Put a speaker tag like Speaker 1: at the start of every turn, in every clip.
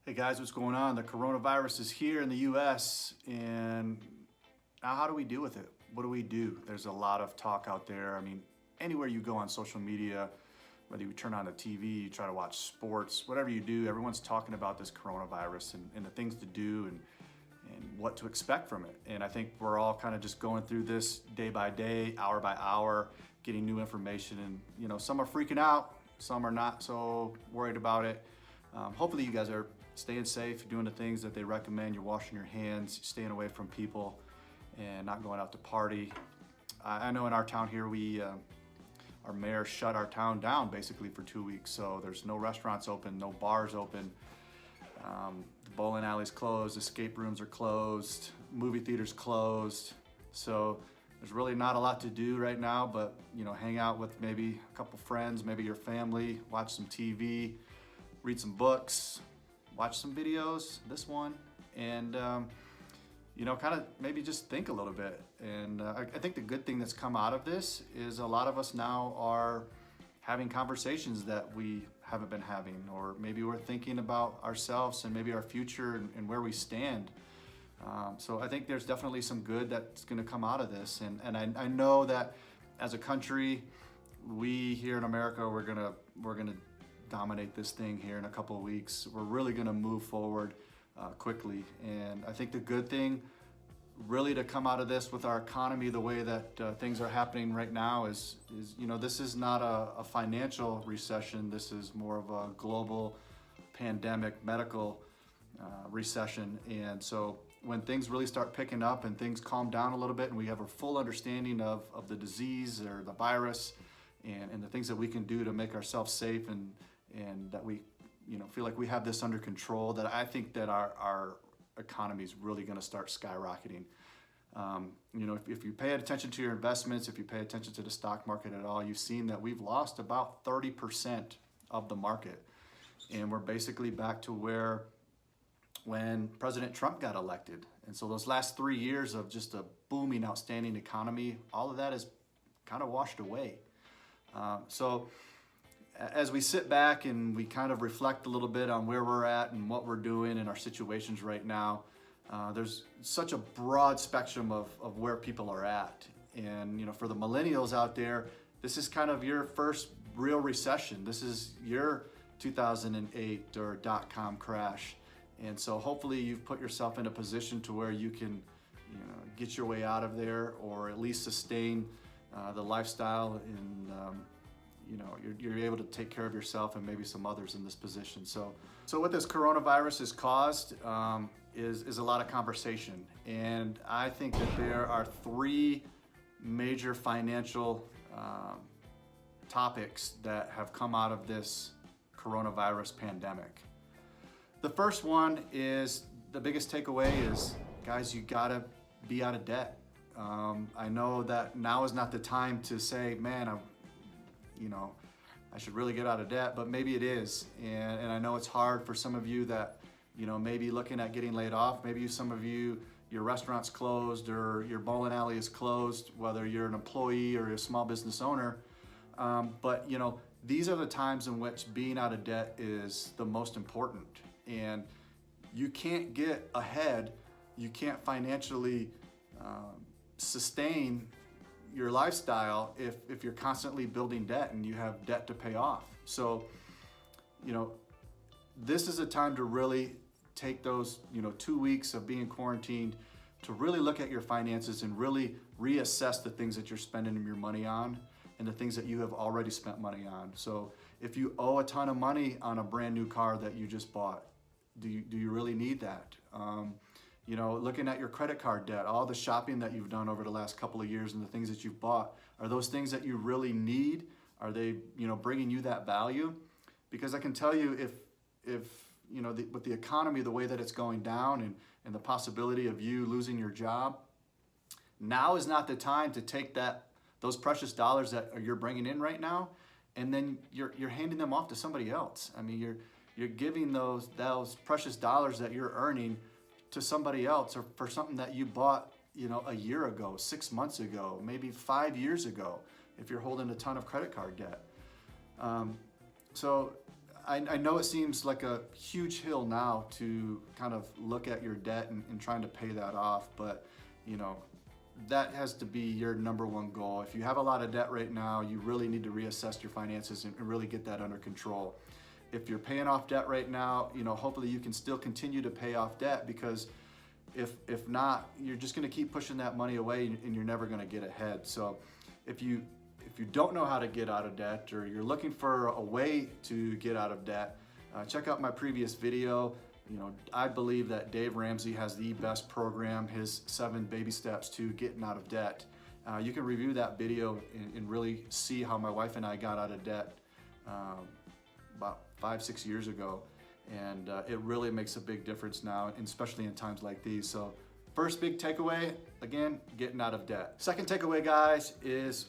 Speaker 1: Hey guys, what's going on? The coronavirus is here in the US, and now how do we deal with it? What do we do? There's a lot of talk out there. I mean, anywhere you go on social media, whether you turn on the TV, you try to watch sports, whatever you do, everyone's talking about this coronavirus and the things to do and what to expect from it. And I think we're all kind of just going through this day by day, hour by hour, getting new information. And some are freaking out, some are not so worried about it. Hopefully you guys are staying safe, doing the things that they recommend. You're washing your hands, staying away from people, and not going out to party. I know in our town here, our mayor shut our town down basically for 2 weeks. So there's no restaurants open, no bars open. The bowling alley's closed, escape rooms are closed, movie theaters closed. So there's really not a lot to do right now, but hang out with maybe a couple friends, maybe your family, watch some TV, read some books, watch some videos, this one, and kind of maybe just think a little bit. And I think the good thing that's come out of this is a lot of us now are having conversations that we haven't been having, or maybe we're thinking about ourselves and maybe our future and where we stand. So I think there's definitely some good that's going to come out of this. And I know that as a country, we here in America, we're gonna dominate this thing here in a couple of weeks. We're really gonna move forward quickly. And I think the good thing really to come out of this with our economy, the way that things are happening right now is this is not a financial recession. This is more of a global pandemic medical recession. And so when things really start picking up and things calm down a little bit and we have a full understanding of the disease or the virus and the things that we can do to make ourselves safe and that we feel like we have this under control, that I think that our economy is really going to start skyrocketing. If you pay attention to your investments, if you pay attention to the stock market at all, you've seen that we've lost about 30% of the market. And we're basically back to when President Trump got elected. And so those last 3 years of just a booming, outstanding economy, all of that is kind of washed away. So as we sit back and we kind of reflect a little bit on where we're at and what we're doing in our situations right now, there's such a broad spectrum of where people are at. And for the millennials out there, this is kind of your first real recession. This is your 2008 or dot-com crash. And so hopefully you've put yourself in a position to where you can get your way out of there, or at least sustain the lifestyle, and you're able to take care of yourself and maybe some others in this position. So what this coronavirus has caused is a lot of conversation. And I think that there are three major financial topics that have come out of this coronavirus pandemic. The first one is, the biggest takeaway is, guys, you gotta be out of debt. I know that now is not the time to say, man, I should really get out of debt, but maybe it is. And I know it's hard for some of you that, maybe looking at getting laid off. Maybe some of you, your restaurant's closed or your bowling alley is closed, whether you're an employee or a small business owner. But these are the times in which being out of debt is the most important. And you can't get ahead, you can't financially sustain your lifestyle if you're constantly building debt and you have debt to pay off. So, this is a time to really take those, 2 weeks of being quarantined to really look at your finances and really reassess the things that you're spending your money on and the things that you have already spent money on. So if you owe a ton of money on a brand new car that you just bought, do you really need that? Looking at your credit card debt, all the shopping that you've done over the last couple of years and the things that you've bought, are those things that you really need? Are they, bringing you that value? Because I can tell you, if with the economy, the way that it's going down and the possibility of you losing your job, now is not the time to take those precious dollars that you're bringing in right now, and then you're handing them off to somebody else. I mean, you're giving those precious dollars that you're earning to somebody else, or for something that you bought, a year ago, 6 months ago, maybe 5 years ago, if you're holding a ton of credit card debt. So I know it seems like a huge hill now to kind of look at your debt and trying to pay that off, but that has to be your number one goal. If you have a lot of debt right now, you really need to reassess your finances and really get that under control. If you're paying off debt right now, hopefully you can still continue to pay off debt, because if not, you're just going to keep pushing that money away and you're never going to get ahead. So if you don't know how to get out of debt, or you're looking for a way to get out of debt, check out my previous video. I believe that Dave Ramsey has the best program, his 7 baby steps to getting out of debt. You can review that video and really see how my wife and I got out of debt about 5-6 years ago. And it really makes a big difference now, and especially in times like these. So first big takeaway, again, getting out of debt. Second takeaway, guys, is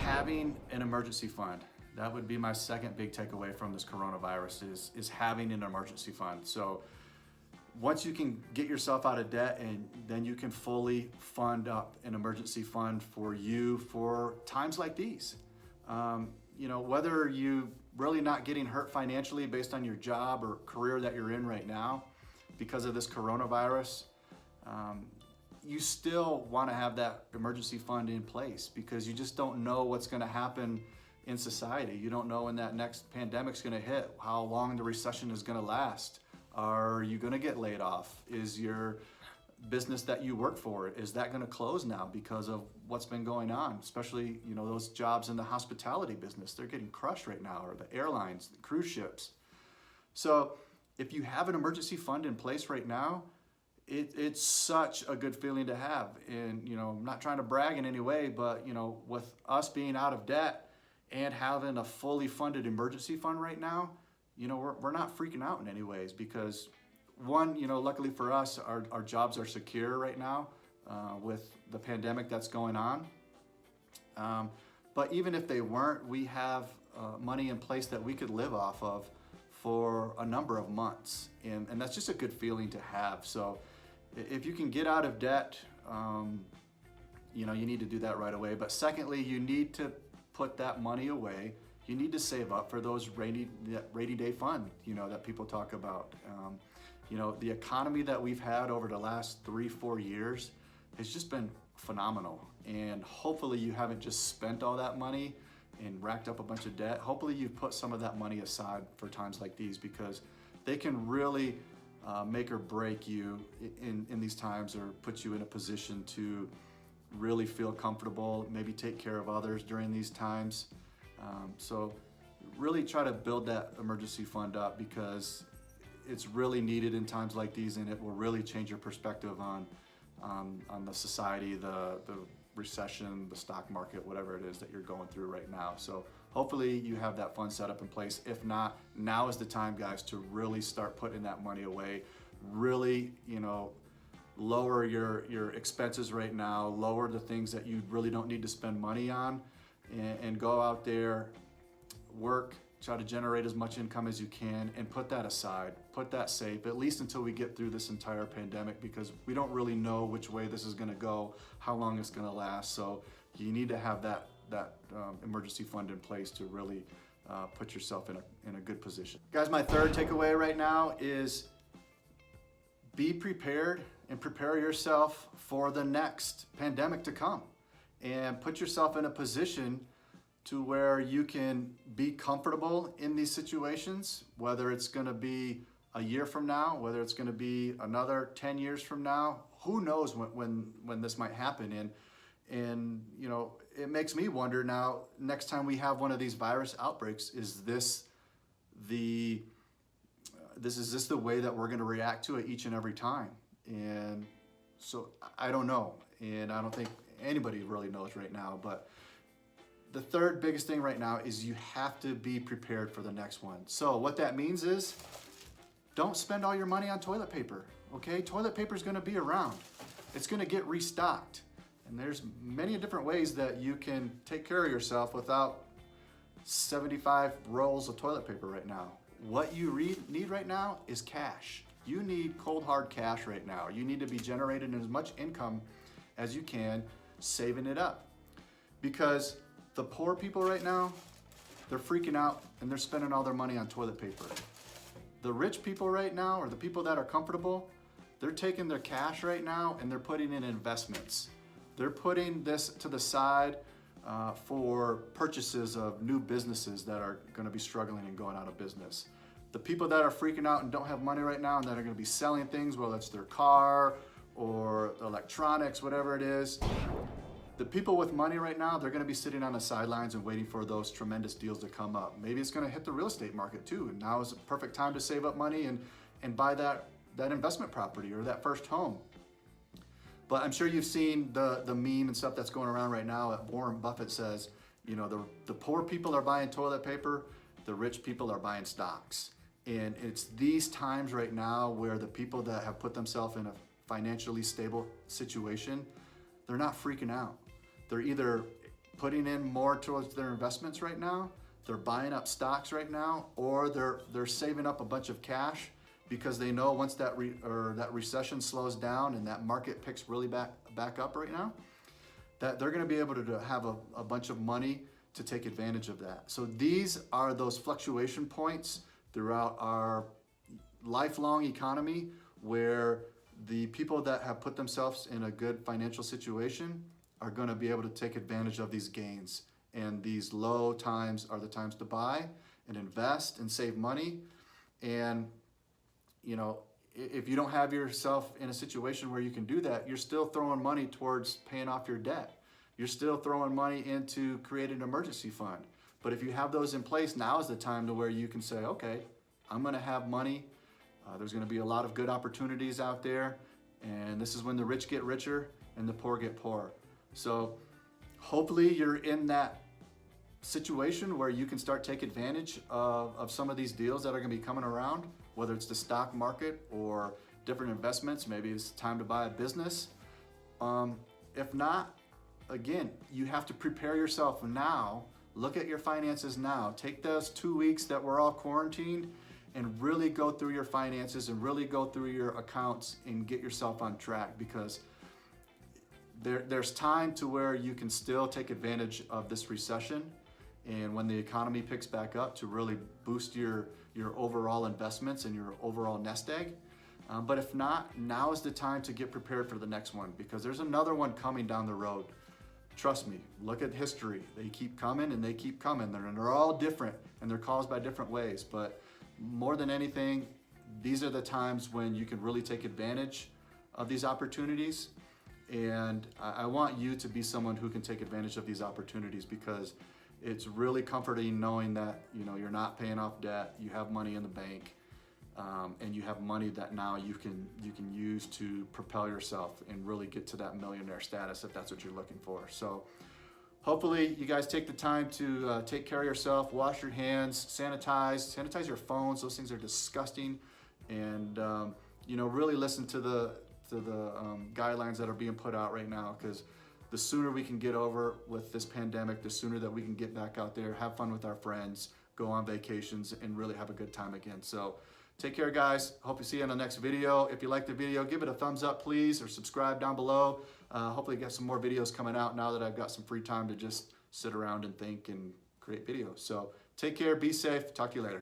Speaker 1: having an emergency fund. That would be my second big takeaway from this coronavirus is having an emergency fund. So once you can get yourself out of debt, and then you can fully fund up an emergency fund for you for times like these. Whether you really not getting hurt financially based on your job or career that you're in right now because of this coronavirus, you still want to have that emergency fund in place, because you just don't know what's going to happen in society. You don't know when that next pandemic's going to hit, how long the recession is going to last. Are you going to get laid off? Is your business that you work for, is that going to close now because of what's been going on? Especially, those jobs in the hospitality business, they're getting crushed right now, or the airlines, the cruise ships. So if you have an emergency fund in place right now, it's such a good feeling to have. And, I'm not trying to brag in any way, but, with us being out of debt and having a fully funded emergency fund right now, we're not freaking out in any ways, because one, luckily for us, our jobs are secure right now with the pandemic that's going on. But even if they weren't, we have money in place that we could live off of for a number of months. And that's just a good feeling to have. So if you can get out of debt, you need to do that right away. But secondly, you need to put that money away. You need to save up for those rainy day fund, that people talk about. The economy that we've had over the last 3-4 years has just been phenomenal. And hopefully you haven't just spent all that money and racked up a bunch of debt. Hopefully you've put some of that money aside for times like these, because they can really make or break you in these times, or put you in a position to really feel comfortable, maybe take care of others during these times. So really try to build that emergency fund up, because it's really needed in times like these, and it will really change your perspective on the society, the recession, the stock market, whatever it is that you're going through right now. So hopefully you have that fund set up in place. If not, now is the time, guys, to really start putting that money away. Really, lower your expenses right now, lower the things that you really don't need to spend money on, and go out there, work, try to generate as much income as you can, and put that aside, put that safe, at least until we get through this entire pandemic, because we don't really know which way this is gonna go, how long it's gonna last. So you need to have that emergency fund in place to really put yourself in a good position. Guys, my third takeaway right now is be prepared and prepare yourself for the next pandemic to come, and put yourself in a position to where you can be comfortable in these situations, whether it's gonna be a year from now, whether it's gonna be another 10 years from now. Who knows when this might happen. And it makes me wonder now, next time we have one of these virus outbreaks, is this the way that we're gonna react to it each and every time? And so I don't know, and I don't think anybody really knows right now. But the third biggest thing right now is you have to be prepared for the next one. So what that means is, don't spend all your money on toilet paper, okay? Toilet paper is gonna be around. It's gonna get restocked. And there's many different ways that you can take care of yourself without 75 rolls of toilet paper right now. What you need right now is cash. You need cold hard cash right now. You need to be generating as much income as you can, saving it up. Because the poor people right now, they're freaking out and they're spending all their money on toilet paper. The rich people right now, or the people that are comfortable, they're taking their cash right now and they're putting in investments. They're putting this to the side for purchases of new businesses that are going to be struggling and going out of business. The people that are freaking out and don't have money right now and that are going to be selling things, whether it's their car or electronics, whatever it is, the people with money right now, they're going to be sitting on the sidelines and waiting for those tremendous deals to come up. Maybe it's going to hit the real estate market too, and now is a perfect time to save up money and buy that investment property or that first home. But I'm sure you've seen the meme and stuff that's going around right now that Warren Buffett says, you know, the poor people are buying toilet paper, the rich people are buying stocks. And it's these times right now where the people that have put themselves in a financially stable situation, they're not freaking out. They're either putting in more towards their investments right now, they're buying up stocks right now, or they're saving up a bunch of cash because they know once that recession slows down and that market picks really back up right now, that they're going to be able to have a bunch of money to take advantage of that. So these are those fluctuation points throughout our lifelong economy where the people that have put themselves in a good financial situation are going to be able to take advantage of these gains. And these low times are the times to buy and invest and save money. And, you know, if you don't have yourself in a situation where you can do that, you're still throwing money towards paying off your debt. You're still throwing money into creating an emergency fund. But if you have those in place, now is the time to where you can say, okay, I'm going to have money. There's going to be a lot of good opportunities out there. And this is when the rich get richer and the poor get poorer. So hopefully you're in that situation where you can start take advantage of some of these deals that are going to be coming around, whether it's the stock market or different investments. Maybe it's time to buy a business. If not, again, you have to prepare yourself now. Look at your finances now. Take those 2 weeks that we're all quarantined and really go through your finances and really go through your accounts and get yourself on track, because there's time to where you can still take advantage of this recession, and when the economy picks back up, to really boost your overall investments and your overall nest egg. But if not, now is the time to get prepared for the next one, because there's another one coming down the road. Trust me, look at history. They keep coming and they keep coming. They're all different and they're caused by different ways. But more than anything, these are the times when you can really take advantage of these opportunities. And I want you to be someone who can take advantage of these opportunities, because it's really comforting knowing that, you know, you're not paying off debt, you have money in the bank, and you have money that now you can use to propel yourself and really get to that millionaire status if that's what you're looking for. So hopefully you guys take the time to take care of yourself, wash your hands, sanitize your phones. Those things are disgusting. And you know, really listen to the guidelines that are being put out right now, because the sooner we can get over with this pandemic, the sooner that we can get back out there, have fun with our friends, go on vacations, and really have a good time again. So take care, guys. Hope to see you in the next video. If you like the video, give it a thumbs up, please, or subscribe down below. Hopefully get some more videos coming out now that I've got some free time to just sit around and think and create videos. So take care, be safe, talk to you later.